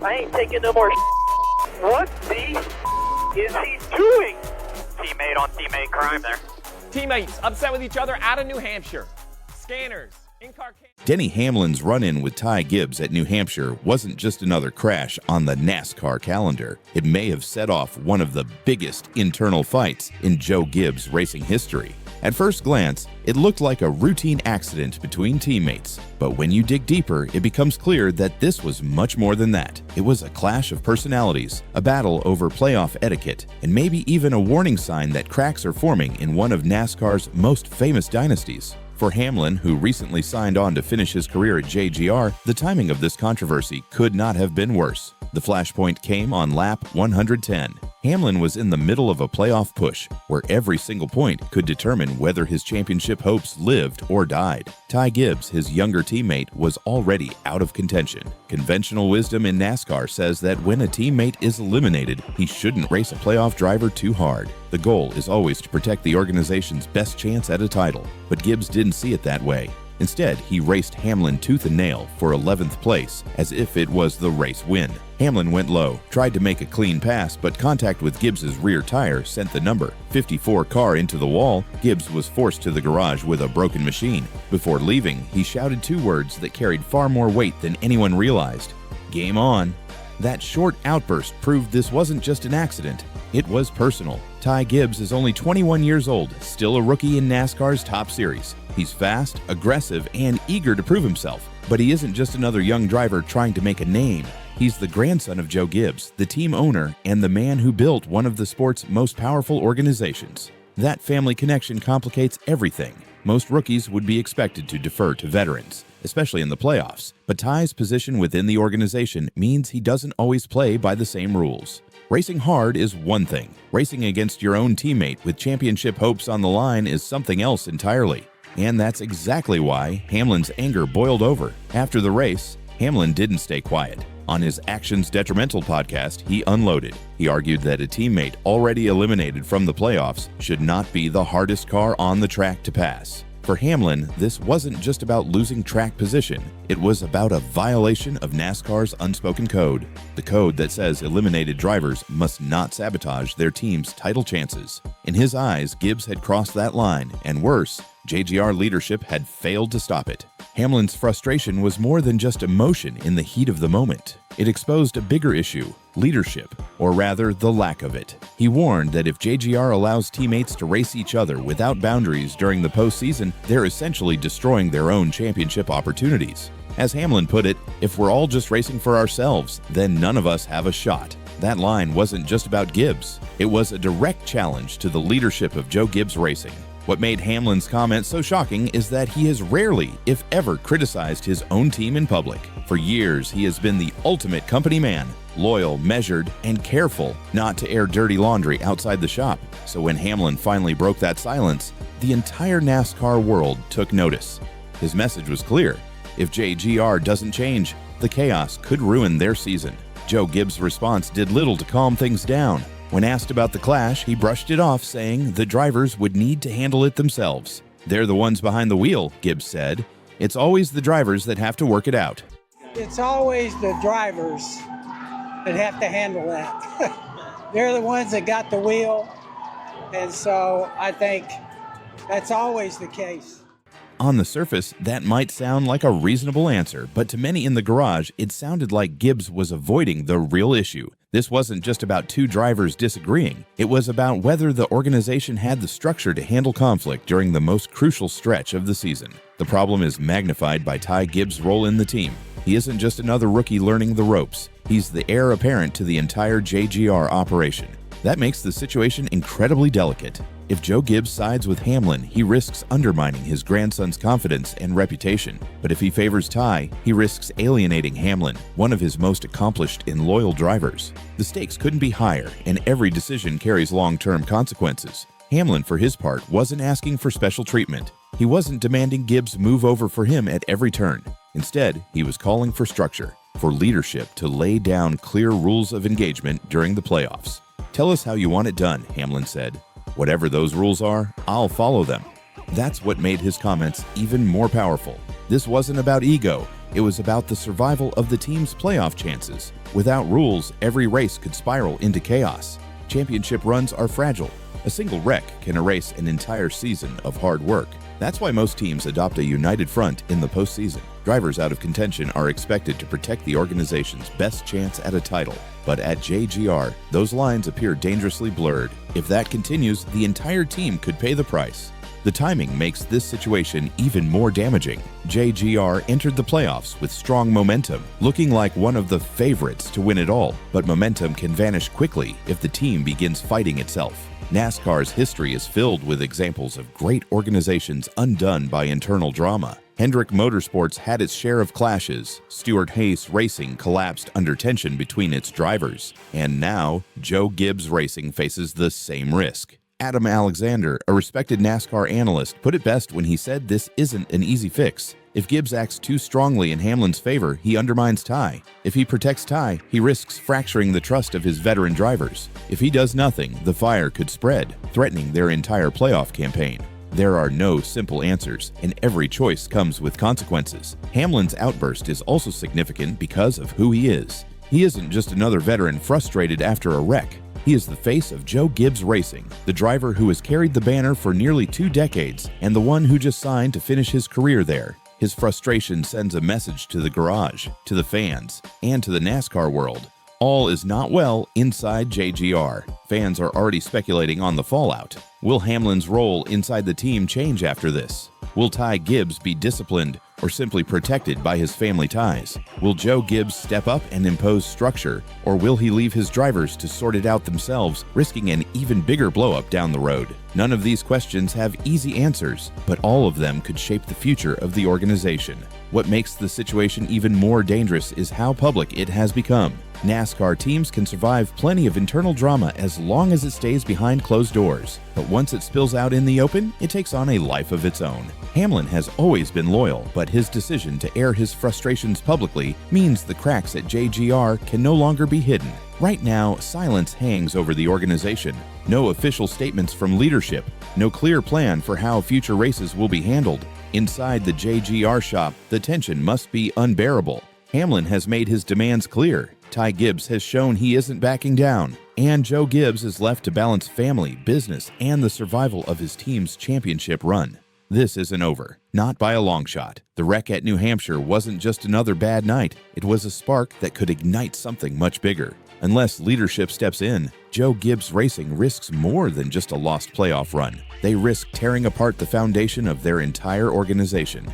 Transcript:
I ain't taking no more. What the is he doing? Teammate on teammate crime there. Teammates upset with each other out of New Hampshire. Scanners. Denny Hamlin's run-in with Ty Gibbs at New Hampshire wasn't just another crash on the NASCAR calendar. It may have set off one of the biggest internal fights in Joe Gibbs Racing history. At first glance, it looked like a routine accident between teammates, but when you dig deeper, it becomes clear that this was much more than that. It was a clash of personalities, a battle over playoff etiquette, and maybe even a warning sign that cracks are forming in one of NASCAR's most famous dynasties. For Hamlin, who recently signed on to finish his career at JGR, the timing of this controversy could not have been worse. The flashpoint came on lap 110. Hamlin was in the middle of a playoff push, where every single point could determine whether his championship hopes lived or died. Ty Gibbs, his younger teammate, was already out of contention. Conventional wisdom in NASCAR says that when a teammate is eliminated, he shouldn't race a playoff driver too hard. The goal is always to protect the organization's best chance at a title, but Gibbs didn't see it that way. Instead, he raced Hamlin tooth and nail for 11th place, as if it was the race win. Hamlin went low, tried to make a clean pass, but contact with Gibbs's rear tire sent the number 54 car into the wall. Gibbs was forced to the garage with a broken machine. Before leaving, he shouted two words that carried far more weight than anyone realized: "Game on." That short outburst proved this wasn't just an accident, it was personal. Ty Gibbs is only 21 years old, still a rookie in NASCAR's top series. He's fast, aggressive, and eager to prove himself. But he isn't just another young driver trying to make a name. He's the grandson of Joe Gibbs, the team owner, and the man who built one of the sport's most powerful organizations. That family connection complicates everything. Most rookies would be expected to defer to veterans, especially in the playoffs. But Ty's position within the organization means he doesn't always play by the same rules. Racing hard is one thing. Racing against your own teammate with championship hopes on the line is something else entirely. And that's exactly why Hamlin's anger boiled over. After the race, Hamlin didn't stay quiet. On his Actions Detrimental podcast, he unloaded. He argued that a teammate already eliminated from the playoffs should not be the hardest car on the track to pass. For Hamlin, this wasn't just about losing track position. It was about a violation of NASCAR's unspoken code. The code that says eliminated drivers must not sabotage their team's title chances. In his eyes, Gibbs had crossed that line, and worse, JGR leadership had failed to stop it. Hamlin's frustration was more than just emotion in the heat of the moment. It exposed a bigger issue: leadership, or rather the lack of it. He warned that if JGR allows teammates to race each other without boundaries during the postseason, they're essentially destroying their own championship opportunities. As Hamlin put it, if we're all just racing for ourselves, then none of us have a shot. That line wasn't just about Gibbs. It was a direct challenge to the leadership of Joe Gibbs Racing. What made Hamlin's comment so shocking is that he has rarely, if ever, criticized his own team in public. For years, he has been the ultimate company man, loyal, measured, and careful not to air dirty laundry outside the shop. So when Hamlin finally broke that silence, the entire NASCAR world took notice. His message was clear: if JGR doesn't change, the chaos could ruin their season. Joe Gibbs' response did little to calm things down. When asked about the clash, he brushed it off, saying the drivers would need to handle it themselves. "They're the ones behind the wheel," Gibbs said. "It's always the drivers that have to work it out." It's always the drivers that have to handle that. They're the ones that got the wheel, and so I think that's always the case. On the surface, that might sound like a reasonable answer, but to many in the garage, it sounded like Gibbs was avoiding the real issue. This wasn't just about two drivers disagreeing. It was about whether the organization had the structure to handle conflict during the most crucial stretch of the season. The problem is magnified by Ty Gibbs' role in the team. He isn't just another rookie learning the ropes. He's the heir apparent to the entire JGR operation. That makes the situation incredibly delicate. If Joe Gibbs sides with Hamlin, he risks undermining his grandson's confidence and reputation. But if he favors Ty, he risks alienating Hamlin, one of his most accomplished and loyal drivers. The stakes couldn't be higher, and every decision carries long-term consequences. Hamlin, for his part, wasn't asking for special treatment. He wasn't demanding Gibbs move over for him at every turn. Instead, he was calling for structure, for leadership to lay down clear rules of engagement during the playoffs. "Tell us how you want it done," Hamlin said. "Whatever those rules are, I'll follow them." That's what made his comments even more powerful. This wasn't about ego. It was about the survival of the team's playoff chances. Without rules, every race could spiral into chaos. Championship runs are fragile. A single wreck can erase an entire season of hard work. That's why most teams adopt a united front in the postseason. Drivers out of contention are expected to protect the organization's best chance at a title. But at JGR, those lines appear dangerously blurred. If that continues, the entire team could pay the price. The timing makes this situation even more damaging. JGR entered the playoffs with strong momentum, looking like one of the favorites to win it all. But momentum can vanish quickly if the team begins fighting itself. NASCAR's history is filled with examples of great organizations undone by internal drama. Hendrick Motorsports had its share of clashes. Stewart Haas Racing collapsed under tension between its drivers. And now, Joe Gibbs Racing faces the same risk. Adam Alexander, a respected NASCAR analyst, put it best when he said this isn't an easy fix. If Gibbs acts too strongly in Hamlin's favor, he undermines Ty. If he protects Ty, he risks fracturing the trust of his veteran drivers. If he does nothing, the fire could spread, threatening their entire playoff campaign. There are no simple answers, and every choice comes with consequences. Hamlin's outburst is also significant because of who he is. He isn't just another veteran frustrated after a wreck. He is the face of Joe Gibbs Racing, the driver who has carried the banner for nearly 2 decades and the one who just signed to finish his career there. His frustration sends a message to the garage, to the fans, and to the NASCAR world. All is not well inside JGR. Fans are already speculating on the fallout. Will Hamlin's role inside the team change after this? Will Ty Gibbs be disciplined or simply protected by his family ties? Will Joe Gibbs step up and impose structure, or will he leave his drivers to sort it out themselves, risking an even bigger blow-up down the road? None of these questions have easy answers, but all of them could shape the future of the organization. What makes the situation even more dangerous is how public it has become. NASCAR teams can survive plenty of internal drama as long as it stays behind closed doors. But once it spills out in the open, it takes on a life of its own. Hamlin has always been loyal, but his decision to air his frustrations publicly means the cracks at JGR can no longer be hidden. Right now, silence hangs over the organization. No official statements from leadership, no clear plan for how future races will be handled. Inside the JGR shop, the tension must be unbearable. Hamlin has made his demands clear. Ty Gibbs has shown he isn't backing down. And Joe Gibbs is left to balance family, business, and the survival of his team's championship run. This isn't over, not by a long shot. The wreck at New Hampshire wasn't just another bad night. It was a spark that could ignite something much bigger. Unless leadership steps in, Joe Gibbs Racing risks more than just a lost playoff run. They risk tearing apart the foundation of their entire organization.